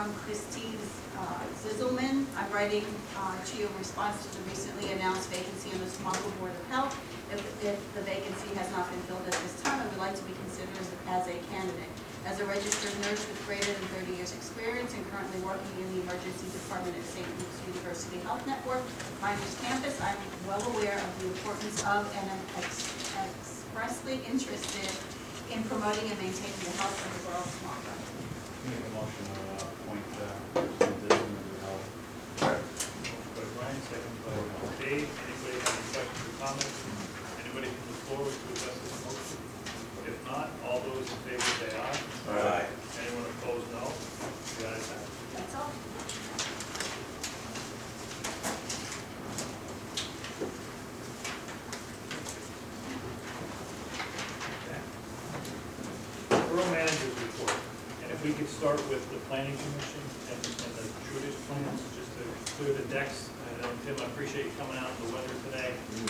from Christine Zizelman. I'm writing to you in response to the recently announced vacancy on the Tamaqua Board of Health. If the vacancy has not been filled at this time, I would like to be considered as a candidate. As a registered nurse with greater than 30 years experience and currently working in the emergency department at St. Luke's University Health Network, Miners Campus, I'm well aware of the importance of and am expressly interested in promoting and maintaining the health of the borough of Tamaqua. Make a motion to appoint Kristen Dillon to the health. Motion by Brian, second by Dave. Anybody have any questions or comments? Anybody from the floor wish to address this motion? If not, all those in favor say aye. Aye. Anyone opposed, no. The ayes have it. That's all. Borough manager's report. And if we could start with the planning commission and the Trudish plans, just to clear the decks. Tim, I appreciate you coming out in the weather today. We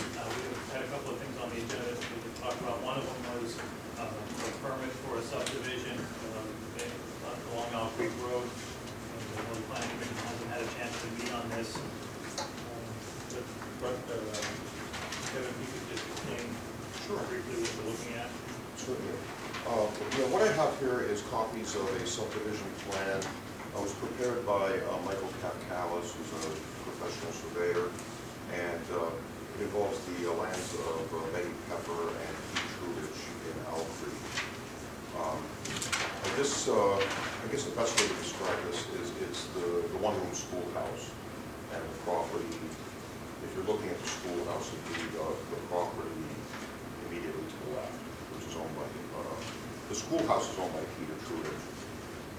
had a couple of things on the agenda that we could talk about. One of them was a permit for a subdivision along Owl Creek Road. And the planning commission hasn't had a chance to meet on this. Kevin, if you could just explain briefly what we're looking at. Certainly. What I have here is copies of a subdivision plan. It was prepared by Michael Kapkalis, who's a professional surveyor, and it involves the lands of Betty Pepper and Pete Trudich in Owl Creek. I guess the best way to describe this is it's the one-room schoolhouse, and the property. If you're looking at the schoolhouse, it'd be the property immediately to the left, which is owned by the schoolhouse is owned by Peter Trudich.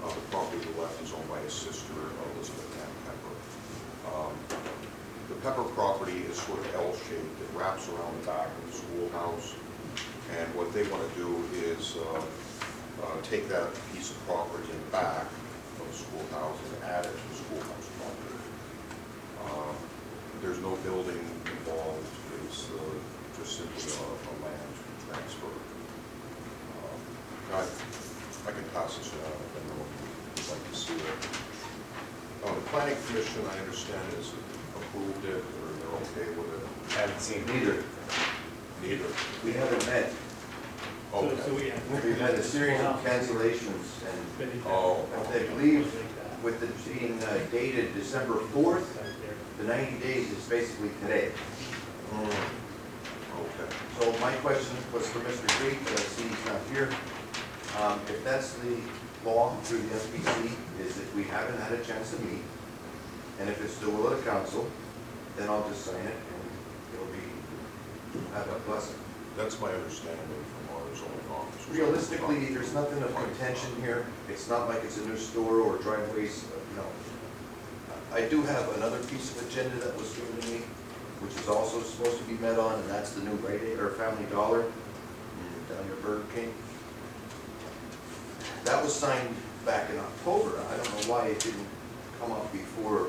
The property to the left is owned by his sister, Elizabeth Ann Pepper. The Pepper property is sort of L-shaped. It wraps around the back of the schoolhouse. And what they want to do is take that piece of property in the back of the schoolhouse and add it to the schoolhouse property. There's no building involved. It's just simply a land transfer. I can pass this around if anyone would like to see it. The planning commission, I understand, has approved it, or they're okay with it. Haven't seen Neither. Neither. We haven't met. Okay. So we have. We've had a series of cancellations, and Oh. I believe with it being dated December 4th, the 90 days is basically today. Okay. So my question was for Mr. Creek, I see he's not here. If that's the law through the SBC, is that we haven't had a chance to meet, and if it's the will of the council, then I'll just sign it, and it'll be, have a blessing. That's my understanding from our zoning officer. Realistically, there's nothing of contention here. It's not like it's a new store or driveways, no. I do have another piece of agenda that was given to me, which is also supposed to be met on, and that's the new Rite Aid or Family Dollar down near Burger King. That was signed back in October. I don't know why it didn't come up before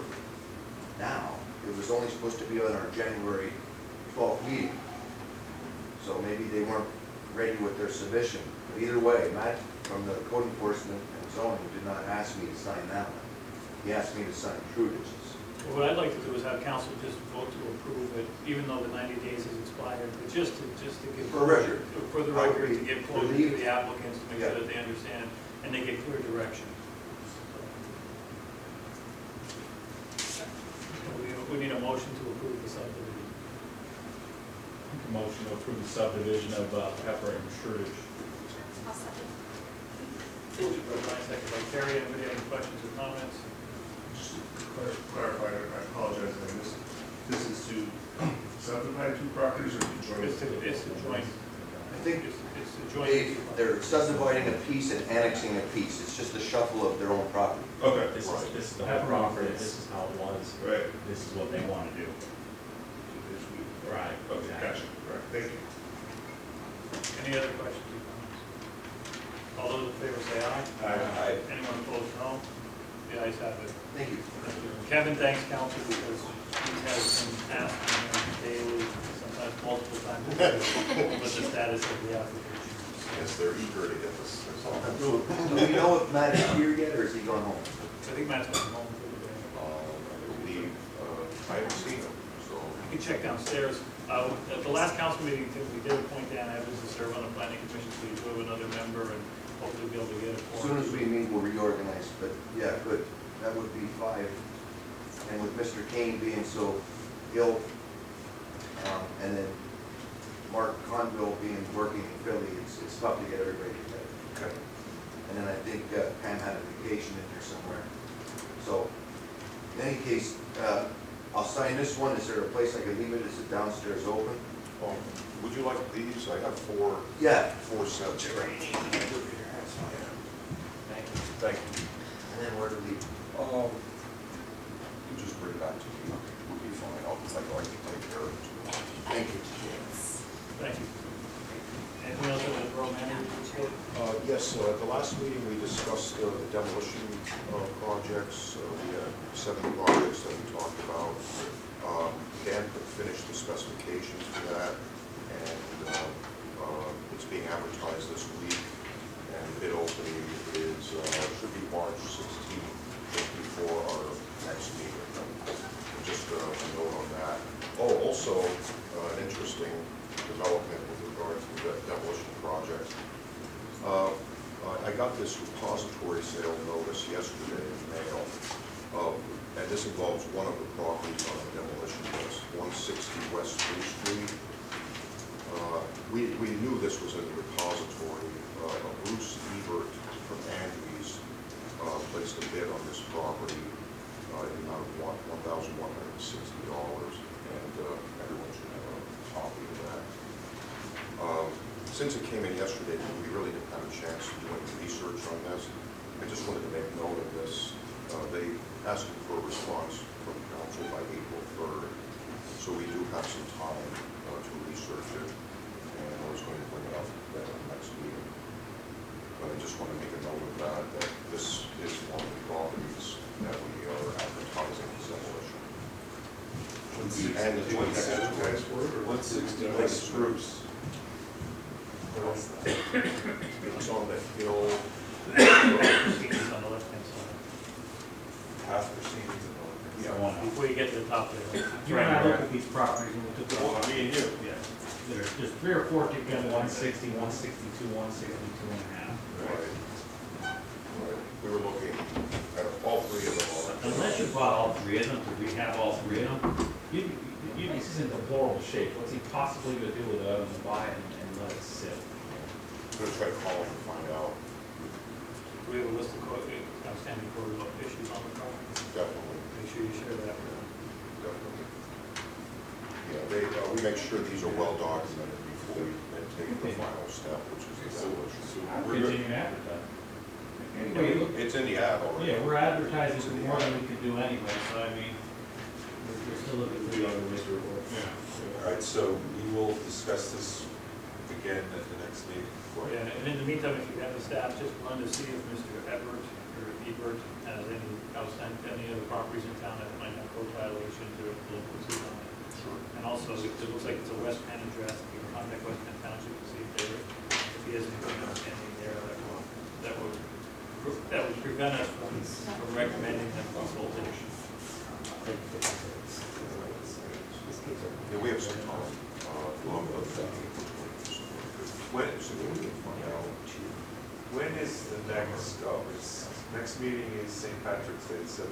now. It was only supposed to be on our January 12th meeting. So maybe they weren't ready with their submission. But either way, Matt from the code enforcement and zoning did not ask me to sign that one. He asked me to sign Trudich's. Well, what I'd like to do is have council just vote to approve it, even though the 90 days has expired, but just to give. For record. For the record, to give closure to Relieved. the applicants, to make Yeah. sure that they understand, and they get clear direction. We need a motion to approve the subdivision. Make a motion to approve the subdivision of Pepper and Trudich. I'll second. Motion by Brian, second by Terry. Anybody have any questions or comments? Just to clarify, I apologize, I missed. This is to subdivide two properties or to join? It's a joint. I think It's a joint. they're subdividing a piece and annexing a piece. It's just a shuffle of their own property. Okay. This is the whole property, this is how it was. Right. This is what they want to do. Right. Okay, gotcha. Right, thank you. Any other questions or comments? All those in favor say aye. Aye. Anyone opposed, no. The ayes have it. Thank you. Kevin thanks council because he has been asking him daily, sometimes multiple times a day, what the status of the application is. Yes, they're eager to get this resolved. Do we know if Matt is here yet, or is he gone home? I think Matt's going home for the day. I believe, I haven't seen him, so. You can check downstairs. At the last council meeting, Tim, we did appoint Dan Evans to serve on the planning commission, so you do have another member, and hopefully be able to get it As for soon as we meet, we'll reorganize, but yeah, good. That would be 5. And with Mr. Kane being so ill, and then Mark Conville being working in Philly, it's tough to get everybody together. Okay. And then I think Pam had a vacation in there somewhere. So, in any case, I'll sign this one. Is there a place I can leave it? Is it downstairs open? Would you like these? I have 4 Yeah. sets. Thank you. Thank you. And then where to leave? You just bring it back to me. We'll be fine. I can take care of it. Thank you. Thank you. Anything else on the borough manager's report? Yes, at the last meeting, we discussed the demolition projects. We had 7 projects that we talked about. Dan finished the specifications for that, and it's being advertised this week. And bid opening is, should be March 16th, before our next meeting. Just a note on that. Oh, also, an interesting development with regard to the demolition project. I got this repository sale notice yesterday in the mail, and this involves one of the properties on the demolition list, 160 West Spruce Street. We knew this was in the repository. Bruce Ebert from Andrews placed a bid on this property in the amount of $1,160, and everyone should have a copy of that. Since it came in yesterday, we really didn't have a chance to do any research on this. I just wanted to make note of this. They asked for a response from council by April 3rd, so we do have some time to research it, and I was going to bring it up at the next meeting. But I just want to make a note of that this is one of the properties that we are advertising as demolition. And the one that advertised for it, or 160 West Spruce. It's on the hill. It's on the left-hand side. Half proceedings and all. Yeah. Before you get to the top there. You and I looked at these properties and we took the. Well, me and you. Yeah, there's 3 or 4 together. 160, 162, 162 and a half. Right. We were looking at all 3 of them. Unless you bought all 3 of them, because we have all 3 of them, This is in deplorable shape. What's he possibly going to do with it other than buy it and let it sit? I'm going to try to call him and find out. We have a list of outstanding code issues on the property. Definitely, Make sure you share that with them. definitely. Yeah, we make sure these are well documented before we take the final step, which is the demolition. I'll We're good. continue to advertise. It's in the ad already. yeah, we're advertising for more than we could do anyway, so I mean, we're still looking for the other Mr. Report. All right, so we will discuss this again at the next meeting. Yeah, and in the meantime, if you have the staff, just run to see if Mr. Ebert has any other properties in town that might have code violations or local on it. Sure. And also, it looks like it's a West Penn address, you can contact West Penn Township to see if he has anything outstanding there that would prevent us from recommending them consultation. Yeah, we have some time. When is the next, next meeting is St. Patrick's Day, 17th.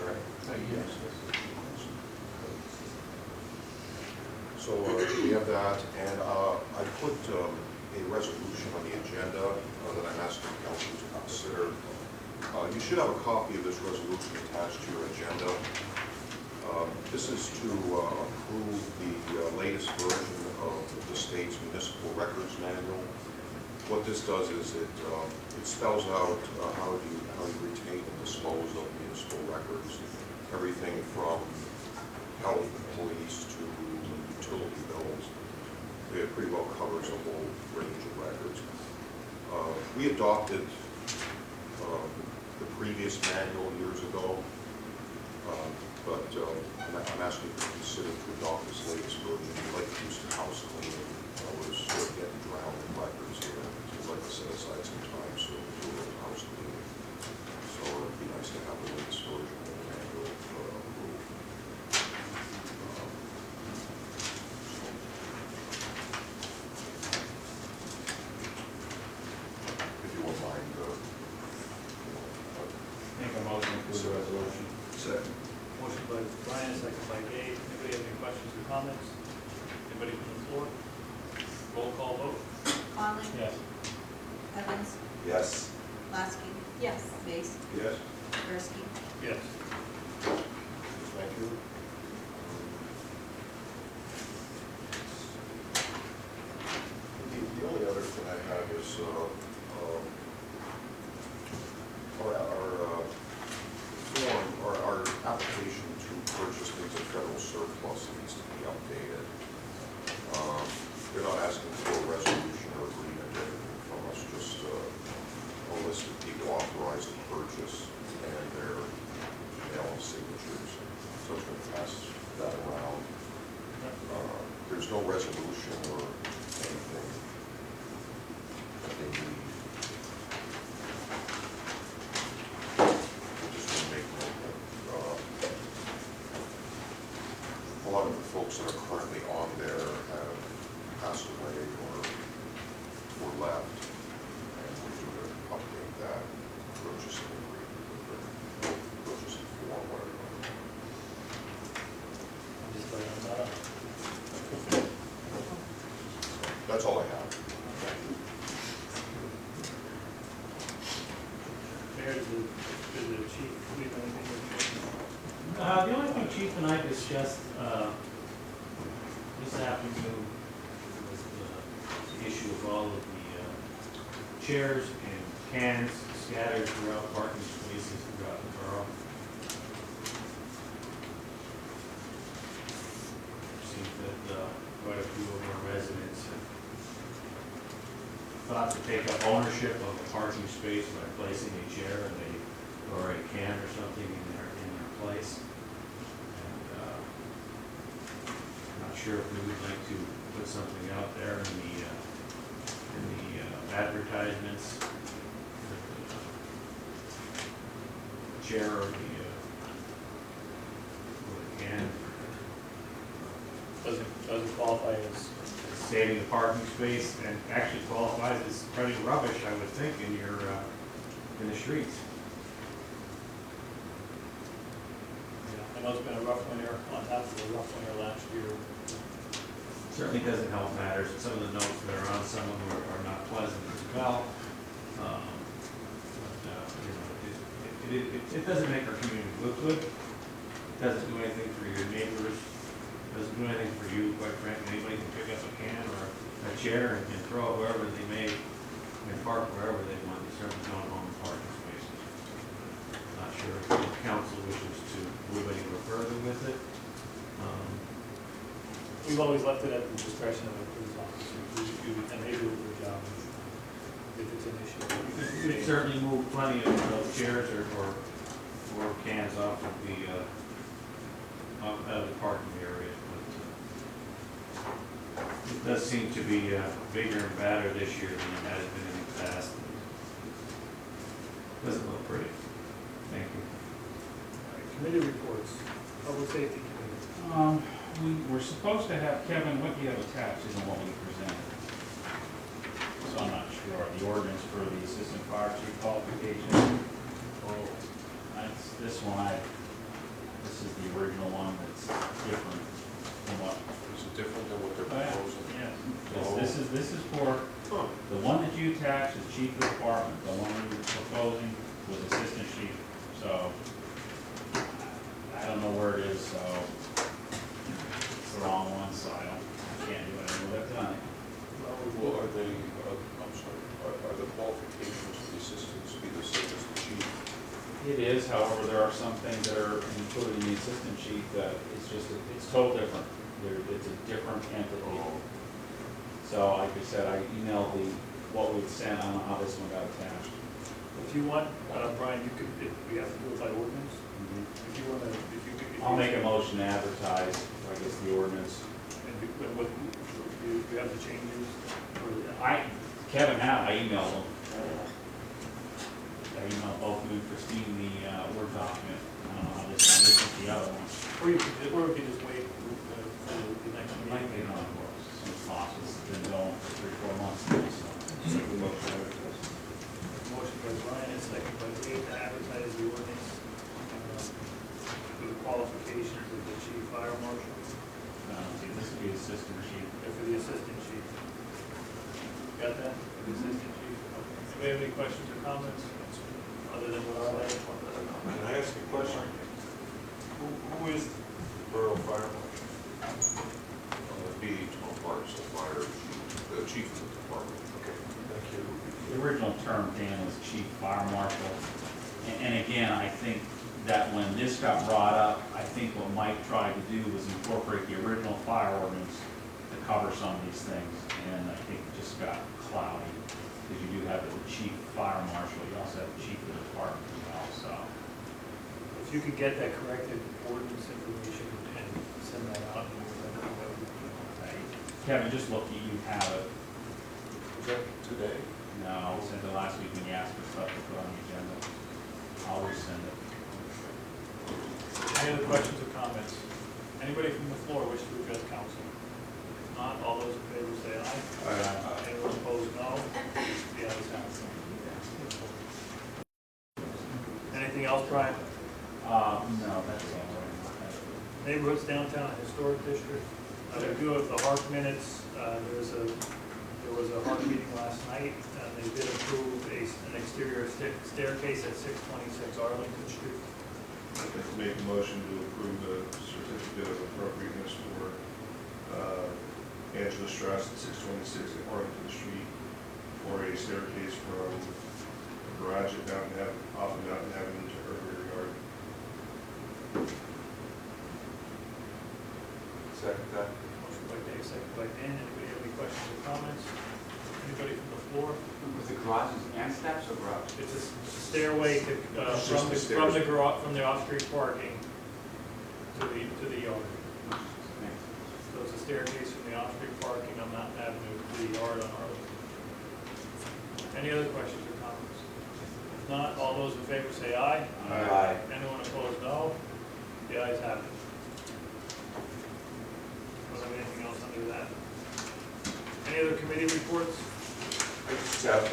Right. So we have that, and I put a resolution on the agenda that I'm asking council to consider. You should have a copy of this resolution attached to your agenda. This is to approve the latest version of the state's municipal records manual. What this does is it spells out how you retain and dispose of municipal records, everything from health, police to utility bills. It pretty well covers a whole range of records. We adopted the previous manual years ago, but I'm asking you to consider to adopt this latest version. We'd like to do some house cleaning. We're sort of getting drowned in records here. We'd like to set aside some time so we do a little house cleaning. So comments? Anybody from the floor? Roll call vote. Conley? Yes. Evans? Yes. Lasky? Yes. Base? Yes. Gursky? Yes. Thank you. The only other thing I have is, our application to purchase things at federal surplus needs to be updated. They're not asking for a resolution or agreement or anything from us, just a list of people authorized to purchase and their email and signatures. So it's going to pass that around. There's no resolution or anything that they need. We're just going to make note that a lot of the folks that are currently on there have passed away or left, and we're going to update that purchasing agreement, or purchasing form, whatever. Just put it on that up. That's all I have. Mayor, does the chief leave anything with you? The only thing Chief and I discussed, this afternoon was the issue of all of the chairs and cans scattered throughout parking spaces throughout the borough. Seems that quite a few of our residents have thought to take up ownership of a parking space by placing a chair or a can or something in their place. Not sure if we would like to put something out there in the advertisements. The chair or the can. Doesn't qualify as, Saving the parking space and actually qualifies as spreading rubbish, I would think, in the streets. I know it's been a rough winter, on top of a rough winter last year. Certainly doesn't help matters. Some of the notes that are on some of them are not pleasant as well. It doesn't make our community look good. It doesn't do anything for your neighbors. It doesn't do anything for you, quite frankly. Anybody can pick up a can or a chair and throw it wherever they may, and park wherever they want. They certainly don't own parking spaces. Not sure if the council wishes to move any further with it. We've always left it at the discretion of the police officers, and they do a good job if it's an issue. You could certainly move plenty of chairs or cans off of the parking areas, but it does seem to be bigger and badder this year than it has been in the past. Doesn't look pretty. Thank you. All right, committee reports, public safety committee. We were supposed to have, Kevin, what you have attached isn't what we presented. So I'm not sure. The ordinance for the assistant fire chief qualification. Oh, that's this one. This is the original one that's different from what. Is it different than what they're Oh, yeah. proposing? Yeah. This is for, the one that you attached is chief of department. The one we were proposing was assistant chief. So I don't know where it is, so it's the wrong one, so I can't do anything with it tonight. Well, are they, I'm sorry, are the qualifications for the assistants be the same as the chief? It is, however, there are some things that are included in the assistant chief that it's totally different. It's a different entity. So like I said, I emailed what we'd sent, I don't know how this one got attached. If you want, Brian, you could, we have to do it by ordinance. If you want to, if you. I'll make a motion to advertise, I guess, the ordinance. And what, you have the changes? Kevin had, I emailed him. I emailed both you and Christine the Word document. I don't know how this is the other one. Or you could just wait for the next It might be meeting. on the books, as soon as possible. It's been going for 3-4 months now, so. Motion by Brian and second by Dave to advertise the ordinance for the qualifications of the chief fire marshal. See, assistant chief. For the assistant chief. Got that? For the assistant chief? Okay. Do we have any questions or comments, other than what I said? Can I ask you a question? Who is the borough fire marshal? BD Parks, the fire chief, the chief of the department. Okay, thank you. The original term, Dan, was chief fire marshal. And again, I think that when this got brought up, I think what Mike tried to do was incorporate the original fire ordinance to cover some of these things. And I think it just got cloudy, because you do have the chief fire marshal, you also have the chief of the department as well, so. If you could get that corrected ordinance information and send that out, and we'll let them know. Kevin, just look, you have it. Was that today? No, I sent it last week when you asked for stuff to put on the agenda. I'll resend it. Any other questions or comments? Anybody from the floor wish to address council? If not, all those in favor say aye. Anyone opposed, no. The ayes have it. Anything else, Brian? No, that's all right. Neighborhoods downtown historic district. We do have the HARC minutes. There was a HARC meeting last night. They did approve an exterior staircase at 626 Arlington Street. I'd like to make a motion to approve the certificate of appropriateness for Angela Strauss at 626 Arlington Street for a staircase from the garage at off of Mountain Avenue to her rear yard. Second that. Motion by Dave, second by Dan. Anybody have any questions or comments? Anybody from the floor? With the garages and steps or garage? It's a stairway to, It's from just the, the from stairs. the garage, from the off-street parking to the yard. So it's a staircase from the off-street parking on Mountain Avenue to the yard on Arlington. Any other questions or comments? If not, all those in favor say aye. Aye. Anyone opposed, no. The ayes have it. Don't have anything else under that. Any other committee reports? I just have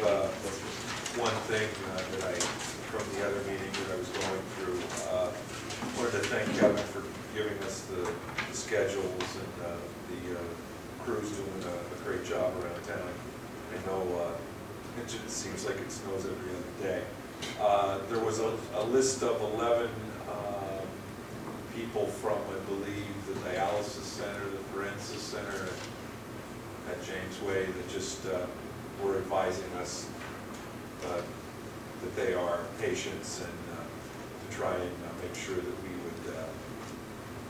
one thing that from the other meeting that I was going through. Wanted to thank Kevin for giving us the schedules, and the crew's doing a great job around town. I know it just seems like it snows every other day. There was a list of 11 people from, I believe, the dialysis center, the forensic center at James Way, that just were advising us that they are patients, and to try and make sure that we would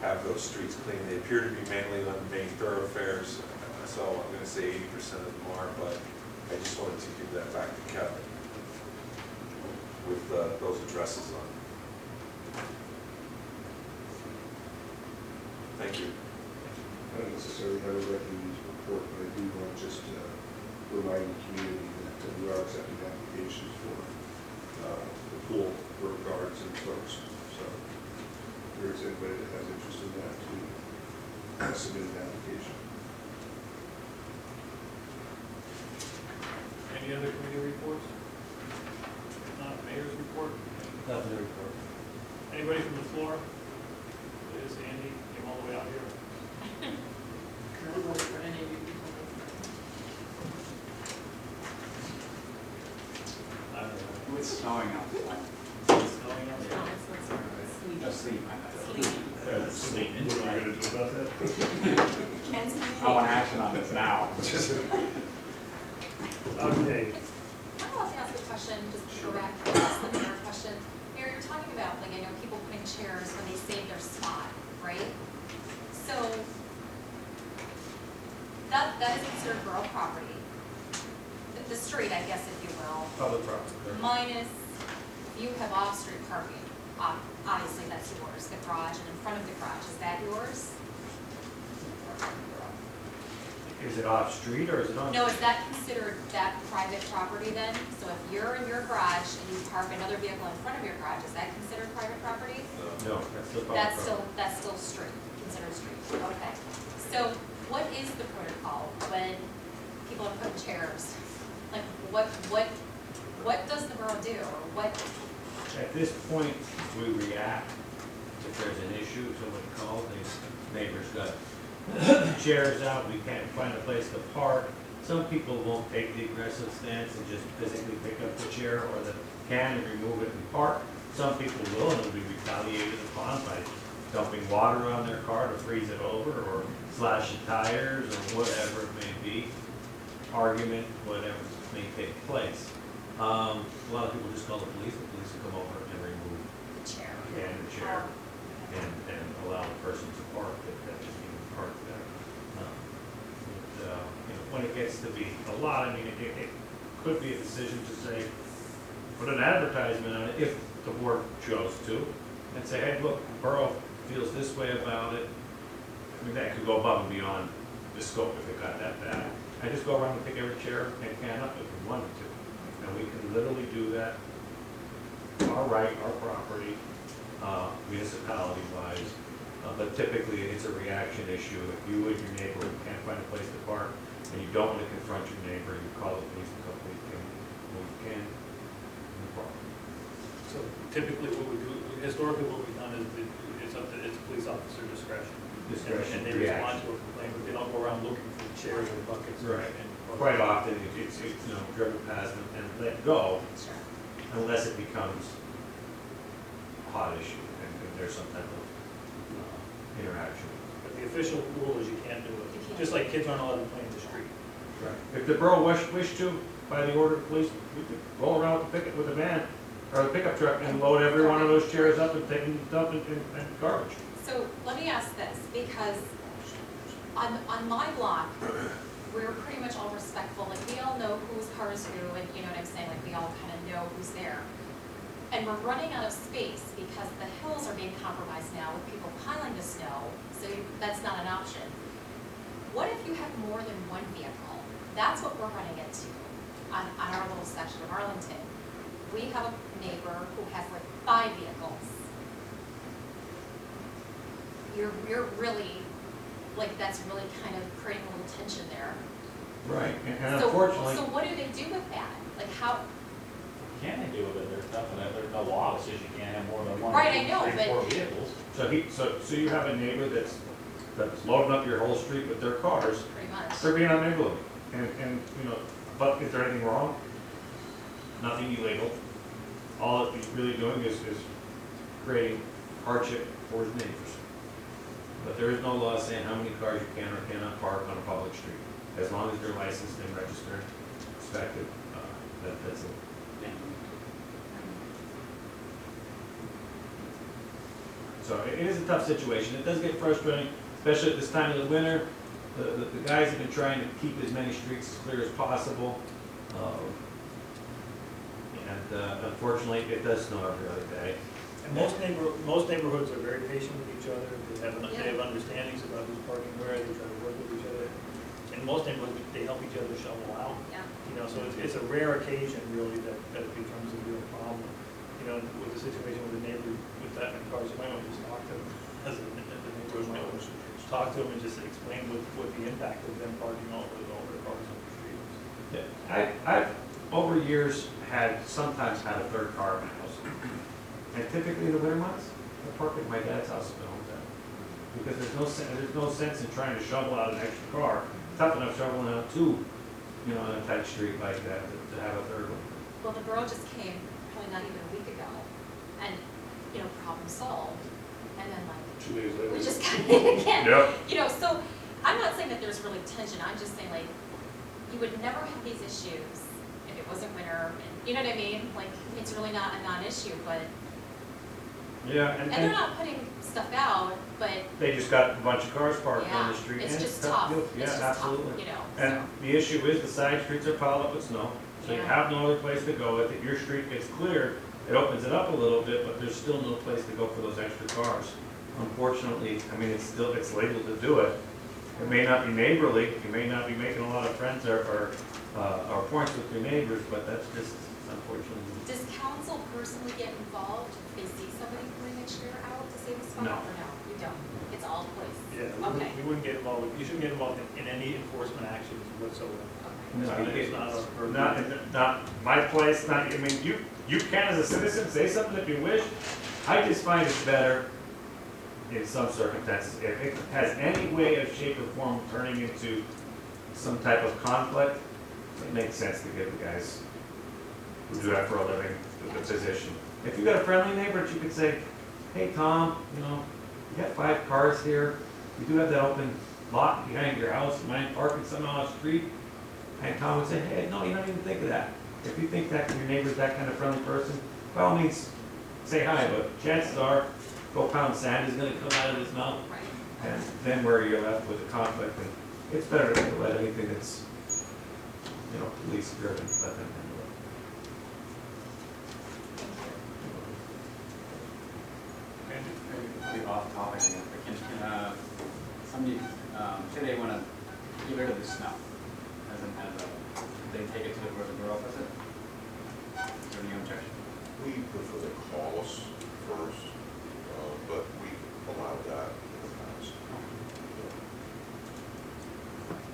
have those streets clean. They appear to be mainly on main thoroughfares, so I'm going to say 80% of them are, but I just wanted to give that back to Kevin with those addresses on. Thank you. I don't necessarily have a record report, but I do want to just remind the community that we are accepting applications for the pool for guards and folks. So if there is anybody that has interest in that, to submit an application. Any other committee reports? If not, mayor's report? Nothing to report. Anybody from the floor? Liz, Andy, came all the way out here. For any of you people. I don't know. It's snowing outside. It's snowing out there. Asleep. Sleeping. What am I going to do about that? I want action on this now. Okay. I'm allowed to ask a question, just to go back to the mayor question. Mayor, you're talking about, like, I know people putting chairs when they save their spot, right? So, that is considered borough property. The street, I guess, if you will, Public property. minus, you have off-street parking. Obviously, that's yours, the garage, and in front of the garage, is that yours? Is it off-street or is it on? No, is that considered that private property then? So if you're in your garage and you park another vehicle in front of your garage, is that considered private property? No, that's still public property. That's still street, considered street, okay. So what is the protocol when people are putting chairs? Like, what does the borough do, or what? At this point, we react. If there's an issue, somebody calls, the neighbor's got chairs out, we can't find a place to park. Some people won't take the aggressive stance and just physically pick up the chair or the can and remove it and park. Some people will, and it'll be retaliated upon by dumping water on their car to freeze it over, or slashing tires, or whatever it may be. Argument, whatever may take place. A lot of people just call the police will come over and remove The chair. the can and the chair, and allow the person to park that just even park there. When it gets to be a lot, I mean, it could be a decision to say, put an advertisement on it, if the board chose to, and say, hey, look, the borough feels this way about it. I mean, that could go above and beyond the scope if it got that bad. I just go around and pick every chair and can up if we wanted to. And we can literally do that, our right, our property, municipality-wise. But typically, it's a reaction issue. If you and your neighbor can't find a place to park, and you don't want to confront your neighbor, you call the police and company can move can. No problem. So typically what we do, historically what we've done is it's up to, it's police officer discretion. Discretion, And they respond to a complaint, but they don't go around looking for chairs or buckets. Right. And- Quite often, it's driven past and let go, Sure. unless it becomes a hot issue, and there's some type of interaction. But the official rule is you can't do You it, can't. just like kids aren't allowed to play in the street. Right. If the borough wish to, by the order of the police, we could roll around with a van, or a pickup truck, and load every one of those chairs up and take them, dump it in garbage. So let me ask this, because on my block, we're pretty much all respectful, like we all know whose car is who, and you know what I'm saying, like we all kind of know who's there. And we're running out of space because the hills are being compromised now with people piling the snow, so that's not an option. What if you have more than one vehicle? That's what we're running into on our little section of Arlington. We have a neighbor who has like 5 vehicles. You're really, like, that's really kind of creating a little tension there. Right, and So- unfortunately. So what do they do with that? Like how, Can they do with it? There's nothing, there's no law that says you can't have more than one. Right, I know, three, but- 4 vehicles. So you have a neighbor that's loading up your whole street with their cars, pretty much? they're being unregulated, and, but is there anything wrong? Nothing illegal. All he's really doing is creating hardship for his neighbors. But there is no law saying how many cars you can or cannot park on a public street, as long as they're licensed and registered, inspected, that's it. So it is a tough situation. It does get frustrating, especially at this time of the winter. The guys have been trying to keep as many streets as clear as possible. And unfortunately, it does snow every other day. And most neighborhoods are very patient with each other, they have understandings about who's parking where, they try to work with each other. In most neighborhoods, they help each other shovel out, Yeah. so it's a rare occasion really that it becomes a real problem. With the situation with the neighbor with that many cars, you might want to just talk to them, as the neighbor might want to talk to them and just explain what the impact of them parking all their cars on the street is. Yeah, I've over years sometimes had a third car in my house. And typically in the winter months, I park at my dad's house at home then. Because there's no sense in trying to shovel out an extra car. Tough enough shoveling out 2, on a tight street like that, to have a third one. Well, the borough just came, probably not even a week ago, and, problem solved, and then like, 2 days later. we just got it again. Yep. So, I'm not saying that there's really tension, I'm just saying like, you would never have these issues if it wasn't winter, and, you know what I mean? Like, it's really not a non-issue, but, Yeah, and they're not putting stuff out, but, they just got a bunch of cars parked on yeah, the street. it's and just tough tough, deal. it's Yeah, just tough, absolutely. so. And the issue is the side streets are piled up with snow, so you Yeah. have no other place to go. If your street gets cleared, it opens it up a little bit, but there's still no place to go for those extra cars. Unfortunately, it's legal to do it. It may not be neighborly, you may not be making a lot of friends or points with your neighbors, but that's just unfortunately. Does council personally get involved if they see somebody putting a chair out to save a spot? No. Or no, you don't? It's all police? Yeah, Okay. we wouldn't get involved, you shouldn't get involved in any enforcement actions whatsoever. Okay. It's not our purview. Not my place, you can as a citizen say something if you wish. I just find it's better in some circumstances, if it has any way of shape or form turning into some type of conflict, it makes sense to give the guys who do that for a living the position. If you got a friendly neighbor that you could say, hey, Tom, you know, you got 5 cars here, you do have that open lot behind your house, you mind parking somehow on the street? And Tom would say, hey, no, you don't even think of that. If you think that your neighbor's that kind of friendly person, by all means, say hi, but chances are, 12-pound sand is gonna come out of his mouth. Right. And then where you're left with a conflict, and it's better to let anything that's, you know, police driven, let them handle it. Andy? Maybe off topic again, but somebody, say they wanna get rid of the snow, they take it to where the borough puts it? Is there any objection? We prefer to call us first, but we allowed that in the past.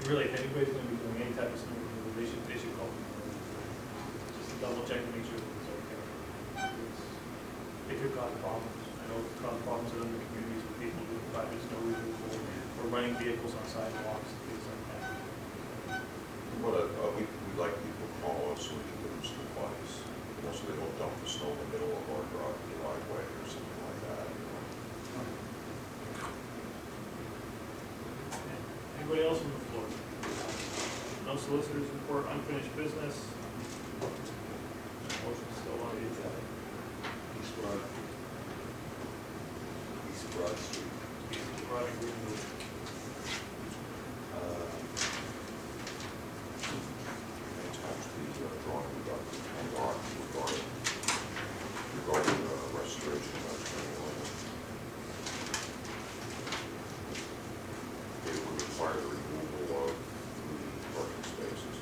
Really, if anybody's gonna be doing any type of snow removal, they should call. Just to double check to make sure that it's okay. It could cause problems. I know it could cause problems in other communities with people doing private snow removal or running vehicles on sidewalks and things like that. But we like people to call us so we can give them some advice. You know, so they don't dump the snow in the middle of our driveway or something like that, you know. Anybody else on the floor? No solicitors report, unfinished business. Motion still on the agenda. East Broad Street. Broad agreement. Attach the drawing we got from PennDOT regarding restoration of Mediterranean land. It would require the removal of the parking spaces.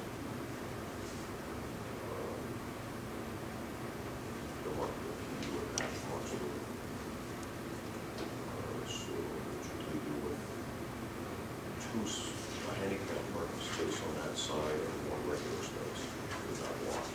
The mark, the key would attach marks to it. So what you can do with a handicap parking space on that side and 1 regular space in that block.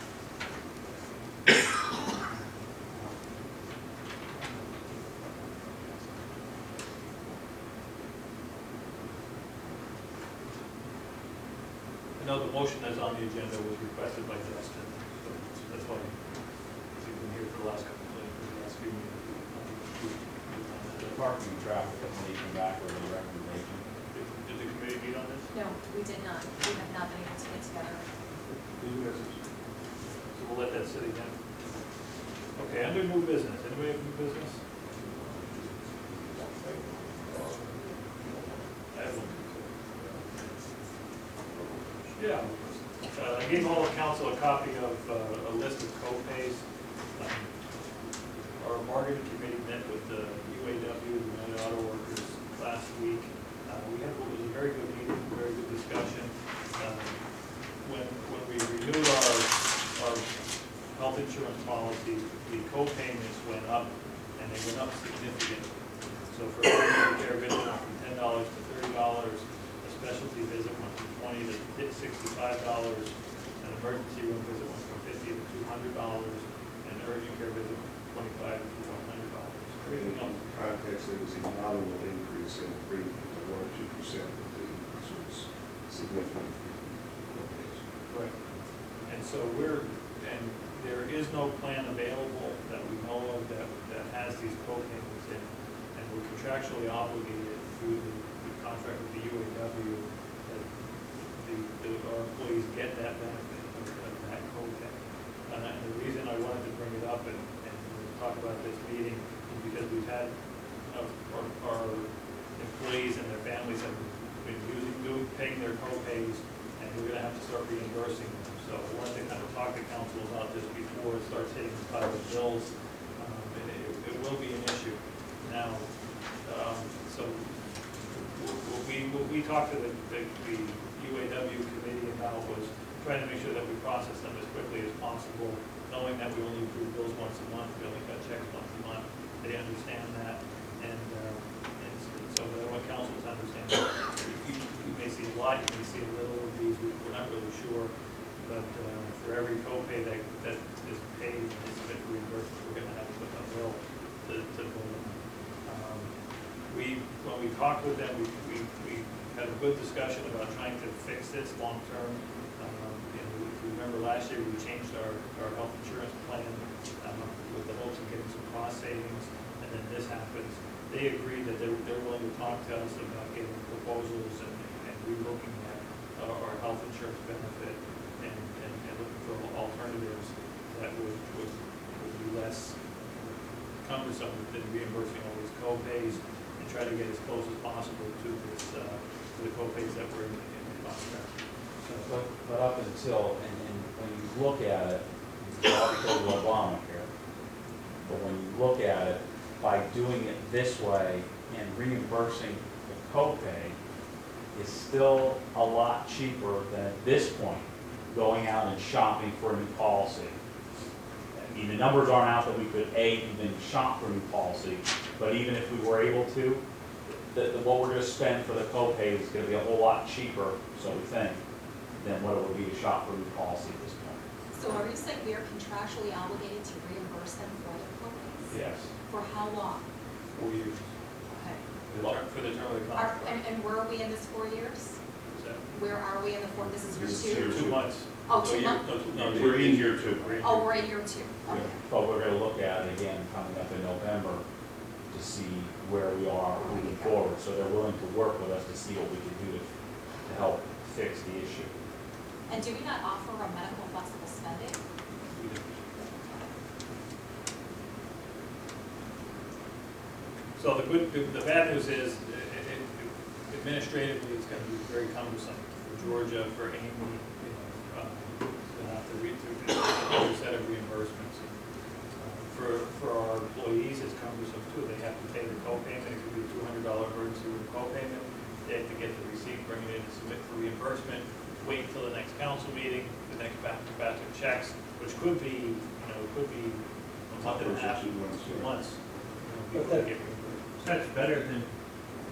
I know the motion that's on the agenda was requested by Justin, so that's why he's been here for the last couple of, the last few meetings. The parking and traffic, when you come back with a recommendation. Did the committee meet on this? No, we did not. We have not been able to get together. So we'll let that sit again. Okay, under new business, anybody have new business? I have one. Yeah, I gave all the council a copy of a list of co-pays. Our bargaining committee met with the UAW, the United Auto Workers, last week. We had, it was a very good meeting, very good discussion. When we renewed our health insurance policy, the co-payments went up, and they went up significantly. So for a primary care visit, went from $10 to $30, a specialty visit went from $20 to $65, an emergency room visit went from $50 to $200, and an urgent care visit from $25 to $100. Everything In else. context, there was a nominal increase in premium of 1 or 2%, but the increase was significant. Right. And so there is no plan available that we know of that has these co-payments in. And we're contractually obligated through the contract with the UAW that our employees get that benefit of that co-pay. And the reason I wanted to bring it up and talk about this meeting is because we've had our employees and their families have been paying their co-pays, and we're gonna have to start reimbursing them. So I wanted to kind of talk to council about this before it starts hitting private bills. It will be an issue. Now, so what we talked to the UAW committee about was trying to make sure that we process them as quickly as possible, knowing that we only approve bills once a month, we only got checks once a month. They understand that, and so I want council to understand that. You may see a lot, you may see a little of these, we're not really sure, but for every copay that is paid and is submitted for reimbursement, we're gonna have to put a bill to bill them. when we talked with them, we had a good discussion about trying to fix this long-term. If you remember last year, we changed our health insurance plan with the hopes of getting some cost savings, and then this happens. They agreed that they're willing to talk to us about getting proposals and relooking at our health insurance benefit and looking for alternatives that would be less cumbersome than reimbursing all these co-pays, and try to get as close as possible to this, to the co-pays that were in the contract. But up until, and when you look at it, it's all because of Obamacare, but when you look at it, by doing it this way and reimbursing the copay is still a lot cheaper than at this point going out and shopping for a new policy. I mean, the numbers aren't out that we could even shop for a new policy, but even if we were able to, what we're going to spend for the copay is going to be a whole lot cheaper, so we think, than what it would be to shop for a new policy at this point. So are you saying we are contractually obligated to reimburse them for their co-pays? Yes. For how long? 4 years. Okay. For the term of the contract. And where are we in this 4 years? Is that Where are we in the 4, this is This is year 2? 2 months? Oh, 2 months? No, We're in year 2. Oh, we're in year 2, okay. But we're going to look at it again coming up in November to see where we are moving forward. So they're willing to work with us to see what we can do to help fix the issue. And do we not offer a medical flexible spending? So the bad news is, administratively, it's going to be very cumbersome for Georgia, for Amy, they'll have to read through a set of reimbursements. For our employees, it's cumbersome too. They have to pay the co-payment. It could be a $200 emergency room co-payment. They have to get the receipt, bring it in and submit for reimbursement, wait until the next council meeting, the next batch of checks, which could be, it could be a month and a half, 2 months. 2 months. But Before they get reimbursed. That's better than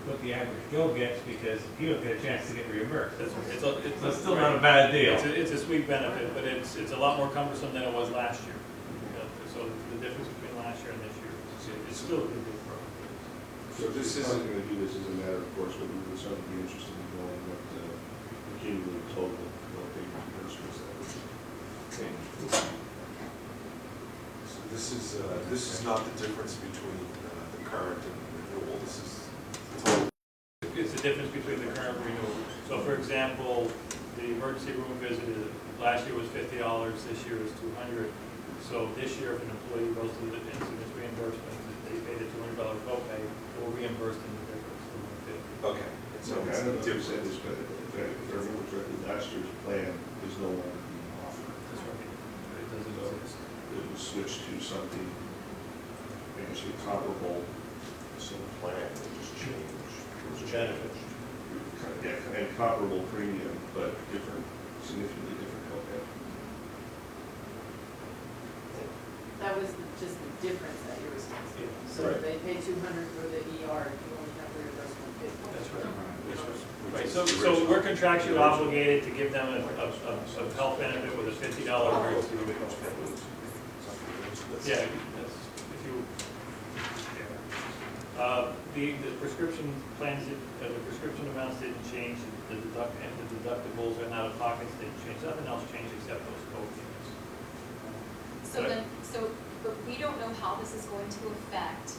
what the average Joe gets, because he don't get a chance to get reimbursed. So it's still not a bad deal. It's a sweet benefit, but it's a lot more cumbersome than it was last year. So the difference between last year and this year, it's still a good deal for us. So this isn't going to do this as a matter of course, but we would certainly be interested in knowing what the cumulative total of the reimbursements that would change. So this is not the difference between the current and renewal, this is total. It's the difference between the current and renewal. So for example, the emergency room visit last year was $50, this year is $200. So this year, if an employee goes to the incident reimbursement, they paid a $200 copay, we'll reimburse them the difference. Okay. So I don't know if you said this, but if I remember correctly, last year's plan is no longer being offered. That's right. It doesn't exist. It was switched to something actually comparable. Same plan, it just changed. It was Benefit. Yeah, and comparable premium, but different, significantly different copay. That was just the difference that you're responsible. Yeah. So if they pay 200 for the ER, you only have reimbursement 50. That's right. Right, so we're contractually obligated to give them a health benefit with a $50 emergency room copay. Yeah, that's, if you, the prescription plans, the prescription amounts didn't change, the deductibles and out-of-pockets didn't change, nothing else changed except those co-payments. But we don't know how this is going to affect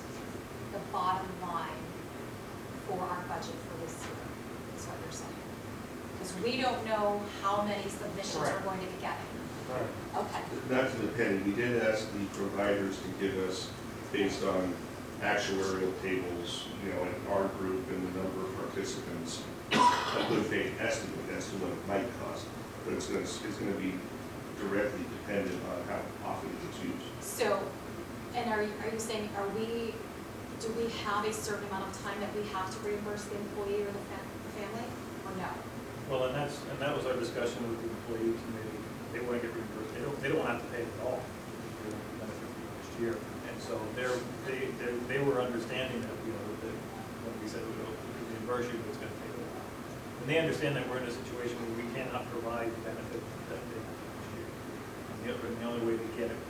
the bottom line for our budget for this year, is what you're saying. Because we don't know how many submissions we're going to be getting. Okay. Not to the penny, we did ask the providers to give us, based on actuarial tables, in our group and the number of participants, a good faith estimate as to what it might cost. But it's going to be directly dependent on how often it gets used. So, and are you saying, do we have a certain amount of time that we have to reimburse the employee or the family, or no? Well, and that was our discussion with the employee committee. They want to get reimbursed. They don't want to have to pay it at all. They want the benefit for next year. And so they were understanding that, that when we said we'll reimburse you, it's going to take a while. And they understand that we're in a situation where we cannot provide the benefit that they have next year. And the only way to get it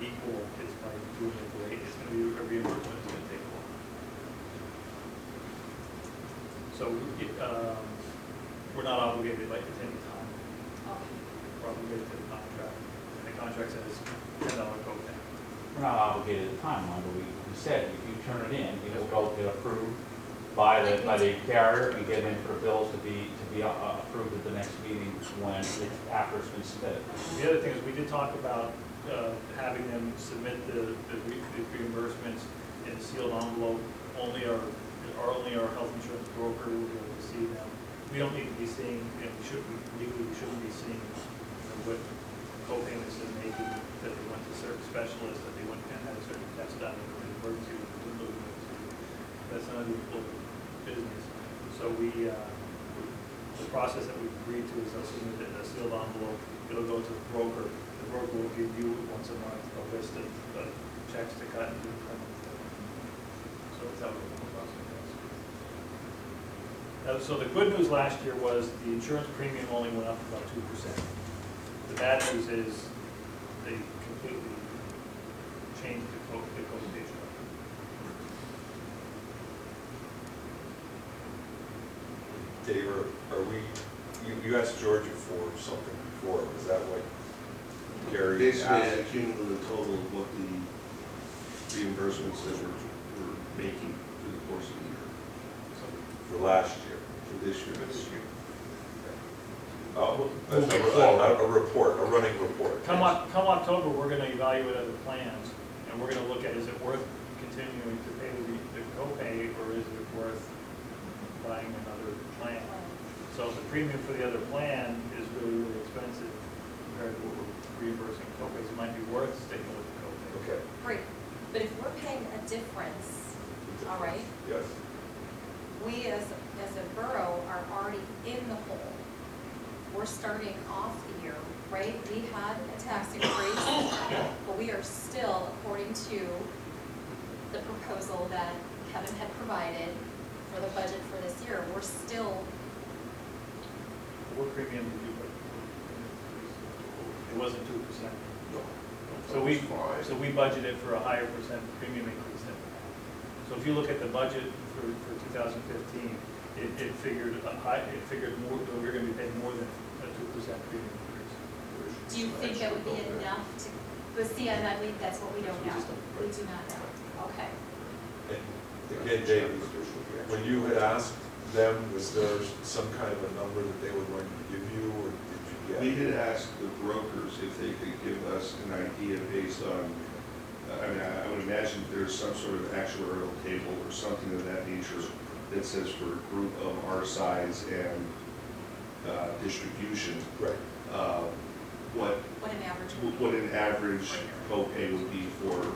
equal is by doing it the way it's going to be a reimbursement. It's going to take a while. So, we're not obligated like at any time, Okay. we're obligated to the contract, and the contract says $10 copay. We're not obligated to the timeline, but we said if you turn it in, it will go get approved by the carrier and get in for bills to be approved at the next meeting when after it's been submitted. The other thing is, we did talk about having them submit the reimbursements in a sealed envelope. Only our health insurance broker will be able to see them. We don't need to be seeing, legally, we shouldn't be seeing what co-payments they're making, that they went to certain specialists, that they went and had a certain test done, in an emergency room. That's none of the local business. So the process that we've agreed to is they'll submit it in a sealed envelope. It'll go to the broker. The broker will give you once a month a list of checks to cut and do. So that's how the process goes. So the good news last year was the insurance premium only went up about 2%. The bad news is they completely changed the coding. Dave, are we, you asked Georgia for something before, is that what Gary Basically, asked? a cumulative total of what the reimbursements that we're making through the course of the year, For last year? for this year. Oh, Moving forward. a report, a running report. Come October, we're gonna evaluate other plans, and we're gonna look at, is it worth continuing to pay the copay, or is it worth buying another plan? So if the premium for the other plan is really, really expensive compared to what we're reimbursing copays, it might be worth sticking with the copay. Okay, Great, but if we're paying a difference, all right, yes. we as a borough are already in the hole. We're starting off the year, right? We had a tax increase, but we are still, according to the proposal that Kevin had provided for the budget for this year, we're still, What premium did you put? It wasn't 2%. No. So we, Fine. so we budgeted for a higher percent premium increase than that. So if you look at the budget for 2015, it figured more, we're gonna be paying more than a 2% premium increase. do you think that would be enough to, but see, and I believe that's what we don't know. We do not know. Okay. And again, Dave, when you had asked them, was there some kind of a number that they were going to give you, or did you get? We did ask the brokers if they could give us an idea based on, I would imagine there's some sort of actuarial table or something of that nature that says for a group of our size and distribution, Right. what What an average would be. what an average copay would be for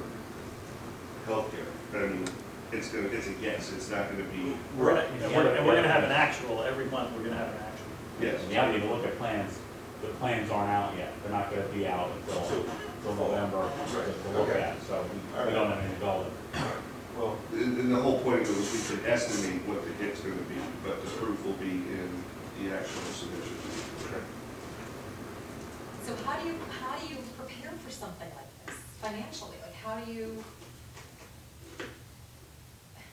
healthcare. But I mean, it's a guess, it's not gonna be, We're gonna have an actual, every month, we're gonna have an actual. yes. You haven't even looked at plans, the plans aren't out yet, they're not gonna be out until November to look at, so we don't have any to go with. Well, And the whole point of it was we could estimate what the hit's gonna be, but the proof will be in the actual submission. So how do you prepare for something like this financially? Like, how do you,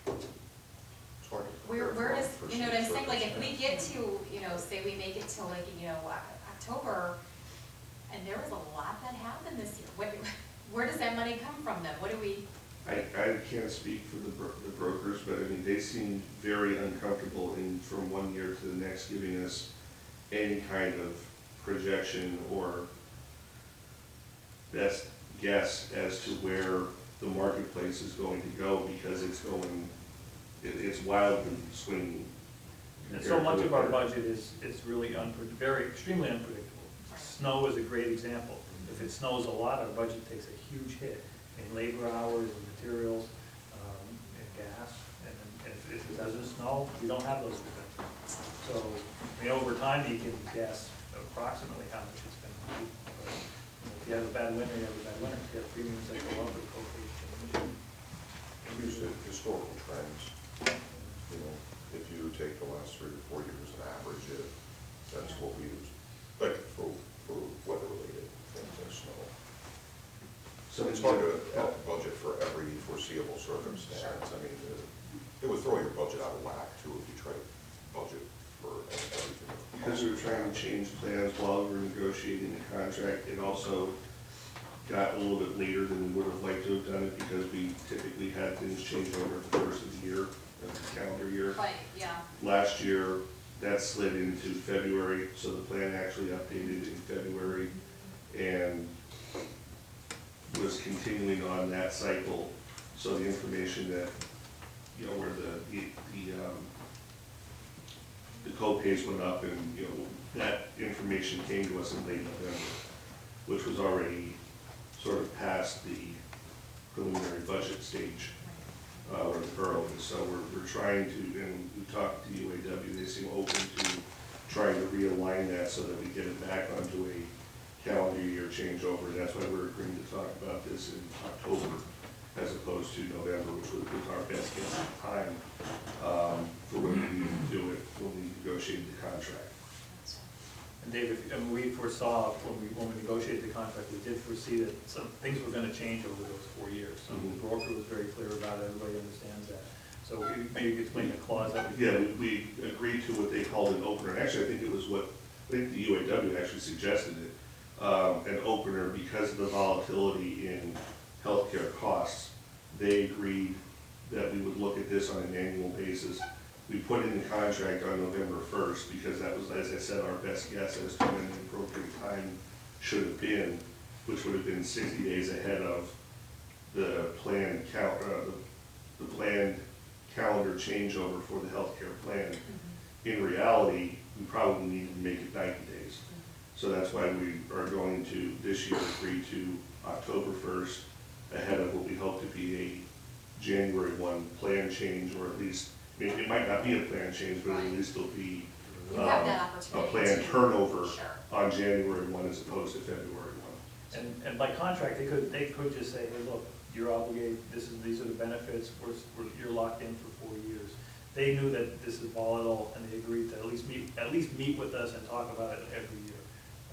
It's hard to where prepare does, for you know what I'm saying? Like, if we circumstance. get to, say we make it to like, October, and there was a lot that happened this year, where does that money come from then? What do we? I can't speak for the brokers, but I mean, they seem very uncomfortable from one year to the next giving us any kind of projection or best guess as to where the marketplace is going to go, because it's wildly swinging. And so much of our budget is really extremely unpredictable. Snow is a great example. If it snows a lot, our budget takes a huge hit in labor hours and materials, and gas. And if it doesn't snow, we don't have those expenses. So, over time, you can guess approximately how much it's going to be. But, if you have a bad winter, you have a bad winter. If you have premiums that go up, it goes. Use the historical trends. If you take the last 3 or 4 years and average it, that's what we use. Like for weather-related things like snow. So it's hard to budget for every foreseeable circumstance. I mean, it would throw your budget out of whack too if you try to budget for everything. Because we were trying to change plans while we were negotiating the contract, it also got a little bit later than we would have liked to have done it, because we typically had things change over at the first of the year, of the calendar year. Right, yeah. Last year, that slid into February, so the plan actually updated in February, and was continuing on that cycle. So the information that, you know, where the co-pays went up, and, you know, that information came to us in late November, which was already sort of past the preliminary budget stage, where the borough is. So we're trying to, and we talked to UAW, they seem open to trying to realign that so that we get it back onto a calendar year changeover. And that's why we're agreeing to talk about this in October as opposed to November, which was our best guess at the time, for when we need to do it, when we negotiated the contract. And David, we foresaw, when we negotiated the contract, we did foresee that some things were gonna change over those 4 years. So the broker was very clear about it, everybody understands that. So maybe you could explain the clause that we. Yeah, we agreed to what they called an opener, and actually I think it was I think the UAW actually suggested it, an opener because of the volatility in healthcare costs. They agreed that we would look at this on an annual basis. We put in the contract on November 1st because that was, as I said, our best guess as to when the appropriate time should have been, which would have been 60 days ahead of the planned the planned calendar changeover for the healthcare plan. In reality, we probably need to make it 90 days. So that's why we are going to, this year, agree to October 1st, ahead of what we hope to be a January 1 plan change, or at least, it might not be a plan change, but at least it'll be You have that a opportunity plan to- turnover Sure. on January 1 as opposed to February 1. And by contract, they could just say, hey, look, you're obligated, these are the benefits, you're locked in for 4 years. They knew that this is volatile, and they agreed to at least meet with us and talk about it every year.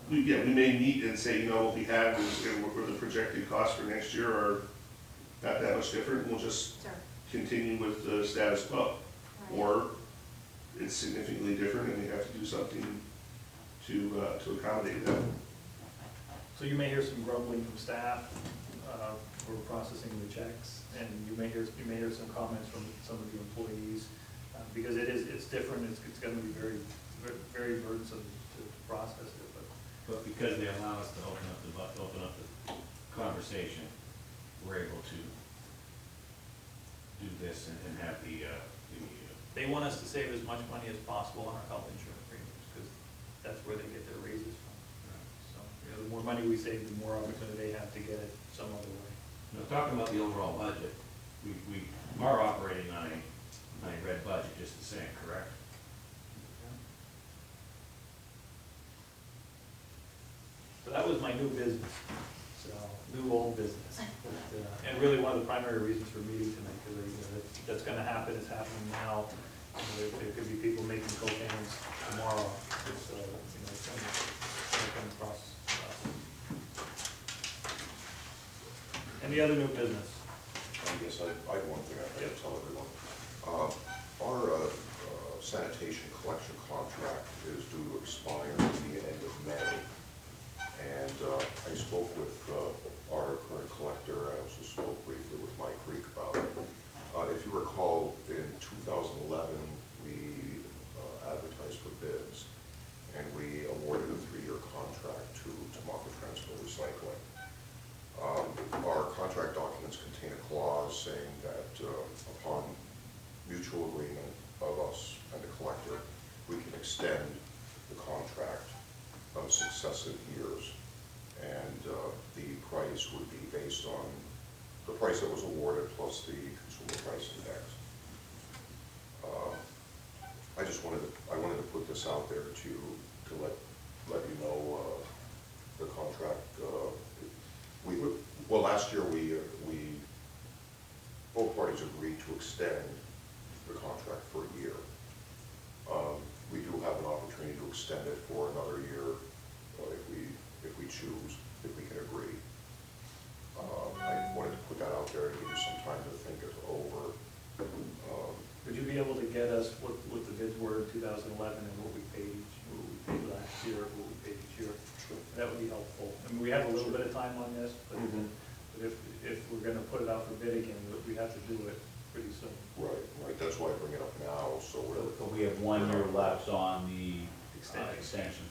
We may meet and say, you know, what we have is, and what the projected costs for next year are not that much different, we'll just Sure. continue with the status quo. Right. Or it's significantly different and we have to do something to accommodate that. So you may hear some grumbling from staff, we're processing the checks, and you may hear some comments from some of the employees, because it's different, it's gonna be very, very burdensome to process it, But because they allow us to open up the conversation, we're able to do this and have the they want us to save as much money as possible on our health insurance premiums, because that's where they get their raises from. So, you know, the more money we save, the more opportunity they have to get it some other way. Now, talking about the overall budget, we are operating on a red budget just the same, correct? So that was my new business, so, new old business. But, and really one of the primary reasons for meeting tonight, because that's gonna happen, it's happening now. There could be people making cocaines tomorrow, it's, it's gonna come across. Any other new business? I guess I have one thing I have to tell everyone. Our sanitation collection contract is due to expire at the end of May. And I spoke with our current collector. I also spoke briefly with Mike Creek about it. If you recall, in 2011, we advertised for bids, and we awarded a 3-year contract to Tamaqua Recycling. Our contract documents contain a clause saying that upon mutual agreement of us and the collector, we can extend the contract of successive years. And the price would be based on the price that was awarded plus the consumer price index. I wanted to put this out there to let you know the contract. Well, last year both parties agreed to extend the contract for a year. We do have an opportunity to extend it for another year if we choose, if we can agree. I wanted to put that out there and give you some time to think it over. Would you be able to get us what the bids were in 2011 bit of time on this, but if we're gonna put it out for bid again, we have to do it pretty soon. Right, that's why I bring it up now, so we're. But we have 1 year left on the extension.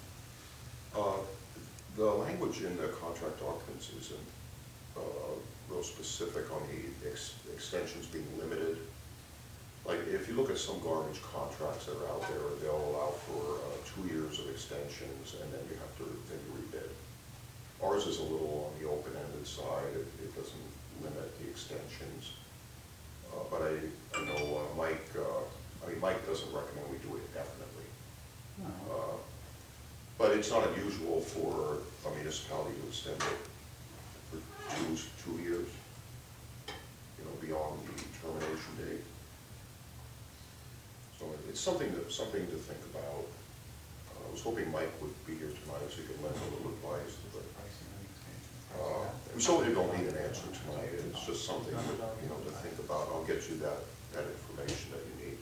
The language in the contract documents isn't real specific on the extensions being limited. Like, if you look at some garbage contracts that are out there, they'll allow for 2 years of extensions, and then you have to, then you rebid. Ours is a little on the open-ended side, it doesn't limit the extensions. But I know Mike doesn't recommend we do it indefinitely. But it's not unusual for a municipality to extend it for two years, beyond the termination date. So it's something to think about. I was hoping Mike would be here tonight so he could lend a little advice, but we certainly don't need an answer tonight. It's just something to think about. I'll get you that information that you need.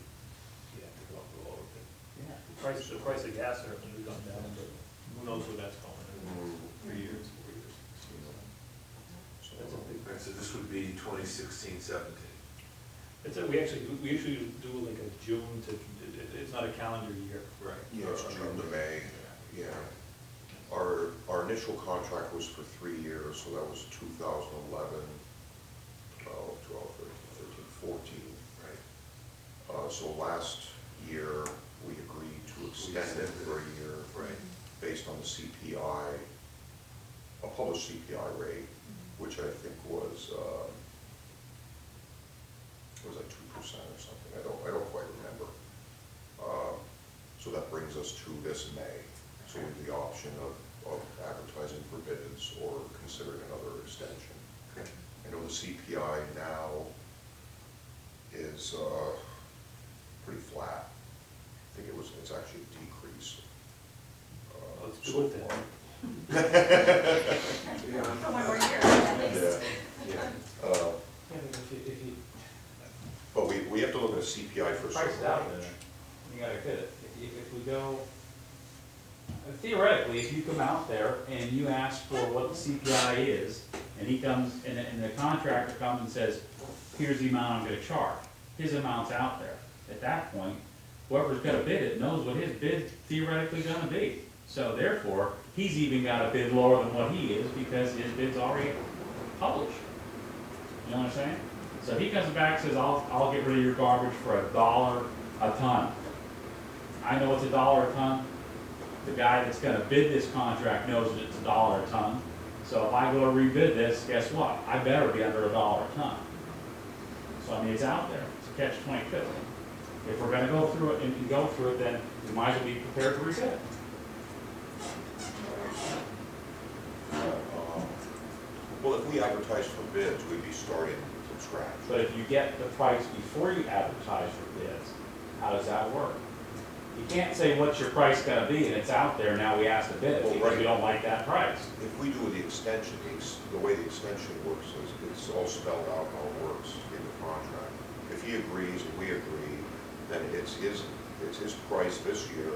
Yeah, to go up the lower bid. Yeah. The price of gas certainly has gone down, but who knows where that's going in 3 years, 4 years. So that's a big. So this would be 2016, 17. We usually do like a June to, it's not a calendar year. Right. Yeah, it's June to May, yeah. Our initial contract was for 3 years, so that was 2011, 12, 13, 14. Right. So last year, we agreed to extend it for a year. Right. Based on the CPI, a published CPI rate, which I think was like 2% or something. I don't quite remember. So that brings us to this May. So we have the option of advertising for bids or considering another extension. Okay. I know the CPI now is pretty flat. I think it's actually a decrease. Let's So do it far. For 1 more year, at least. If you But we have to look at a CPI for a price certain it out, range. you gotta fit it. If we go, theoretically, if you come out there and you ask for what the CPI is, and he comes, and the contractor comes and says, here's the amount I'm gonna charge, his amount's out there. At that point, whoever's gonna bid it knows what his bid theoretically gonna be. So therefore, he's even got a bid lower than what he is because his bid's already published. You know what I'm saying? So he comes back and says, I'll get rid of your garbage for $1 a ton. I know it's $1 a ton. The guy that's gonna bid this contract knows that it's $1 a ton. So if I go to rebid this, guess what? I better be under $1 a ton. So I mean, it's out there. It's a catch-22. If we're gonna go through it and go through it, then we might as well be prepared to rebid it. Well, if we advertise for bids, we'd be starting from scratch. But if you get the price before you advertise for bids, how does that work? You can't say what's your price gonna be and it's out there, now we ask to bid it because we don't like that price. If we do the extension, the way the extension works is it's all spelled out how it works in the contract. If he agrees and we agree, then it's his price this year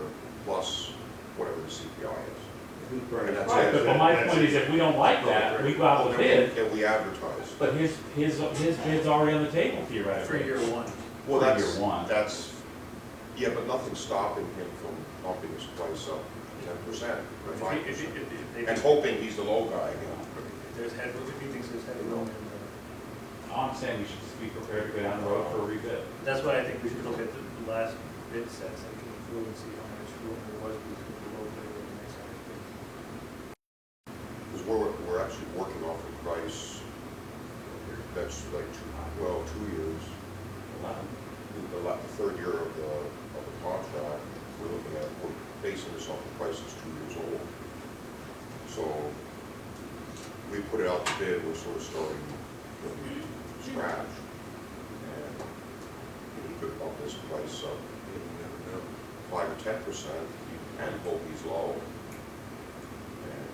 plus whatever the CPI is. And that's Right, it. but my point is if we don't like that, we go out with bid, And we advertise. but his bid's already on the table theoretically. For year one. Well, For that's, year one. yeah, but nothing's stopping him from bumping his price up 10%, or 5%. And hoping he's the low guy, If there's headroom, if he thinks there's headroom, All I'm saying, we should just be prepared to go down the road for a rebid. that's why I think we should look at the last bid sets and go through and see how much room there was between the low bid and the next highest bid. Because we're actually working off a price that's like 2 years. The third year of the contract, we're basing this off the price that's 2 years old. So we put it out to bid, we're sort of starting from scratch. And we could bump this price up, you never know, 5 or 10%, and hope he's low. And,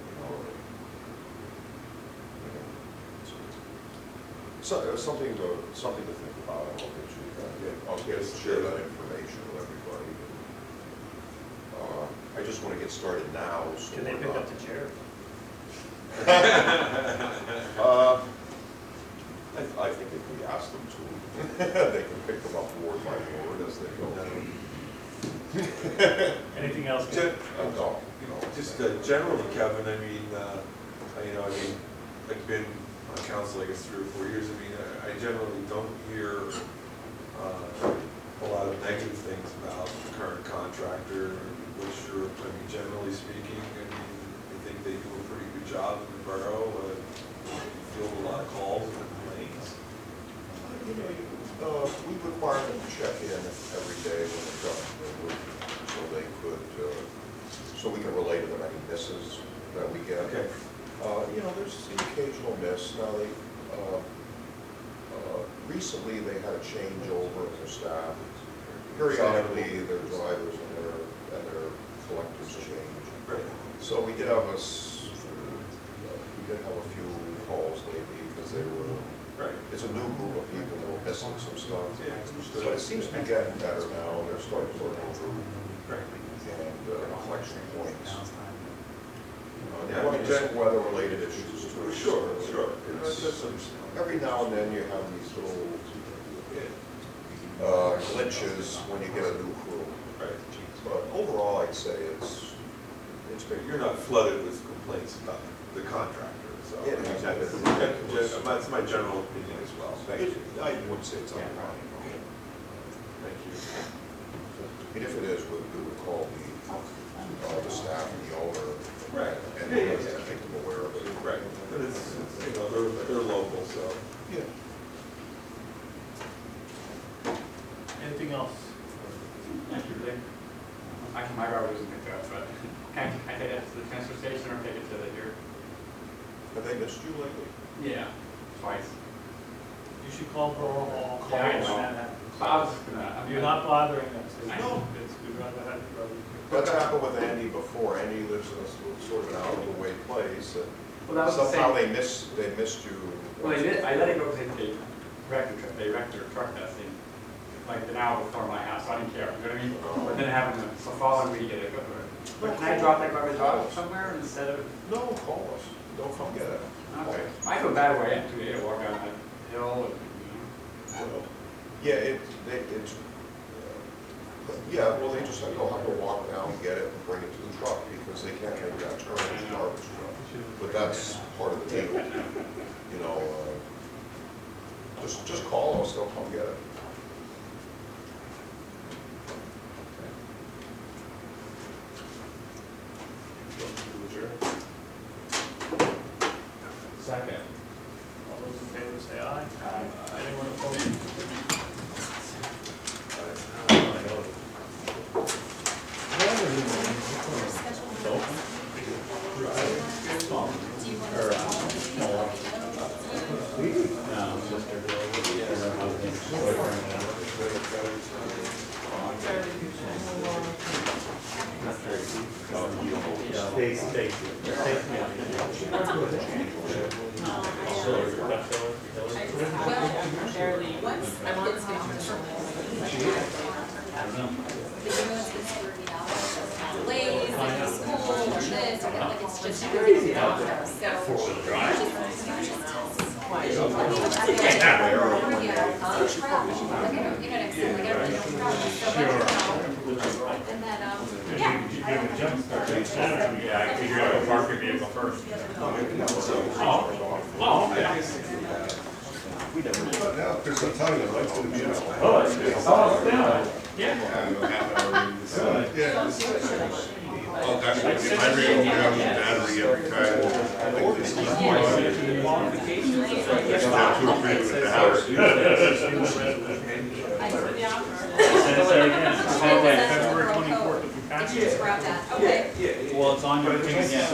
so something to think about. I'll get share that information with everybody. I just want to get started now. So Can they we're pick not- up the chair? I think if we ask them to, they can pick them up word by word as they go. Anything else? No, you know. Just generally, Kevin, I mean, I've been on council, I guess, 3 or 4 years. I mean, I generally don't hear a lot of negative things about the current contractor, which are, I mean, generally speaking, I mean, I think they do a pretty good job in the borough. Field a lot of calls and complaints. You know, we require them to check in every day when they're done their work, so they could, so we can relay to them any misses that we get. Okay. You know, there's the occasional miss. Now, recently they had a changeover in their staff. Periodically, their drivers and their collectors change. Right. So we did have a few calls lately because they were, Right. it's a new group of people that were missing some stuff. Yeah, understood. But it seems to be getting better now. They're starting to work through Right. and collection points. Yeah, One is weather related issues too. Sure. It's- That's understandable. Every now and then you have these little glitches when you get a new crew. Right. But overall, I'd say it's been. You're not flooded with complaints about the contractor, so. Yeah, exactly. That's my general opinion as well. Thank you. I wouldn't say it's uncommon. Thank you. And if it is, we would call the staff and the owner. Right. And Yeah. make them aware of it. Right, but it's, you know, they're local, so. Yeah. Anything else? Thank you, Lee. Actually, my route isn't picked up, but can I take it to the transfer station or take it to the here? Have they missed you lately? Yeah, twice. You should call Borough Hall. Yeah, I know. So I was just gonna. You're not bothering them, so No. we'd rather have you rather. That's happened with Andy before. Andy lives in a sort of an out-of-the-way place, and Well, that was the somehow same. they missed you. Well, they did, I let it go because they wrecked the truck, they wrecked their truck testing, like an hour before my house, so I didn't care, you know what I mean? But then having the following week, it go through. But can I drop that garbage off somewhere instead of? No, call us. They'll come get it. Okay. I feel bad where I am too, they had to walk down that hill and, you know. Yeah, yeah, well, they'll have to walk down, get it, and bring it to the truck, because they can't make that turn in the garbage truck. But that's part of the deal, you know, just call us, they'll come get it. Second. All those in favor say aye. Anyone opposed? Once I want to delays in school or this, or like it's just everything out there, so. And then, yeah. Yeah, I figured I would park your vehicle first. Oh, okay. Now, there's a ton of lights in the vehicle. Oh, it's all down. Yeah. Yeah. Oh, definitely. If I ran down the battery every time. Down 2 or 3 with the house. February 24th. If you just grab that, okay. Well, it's on your thing again.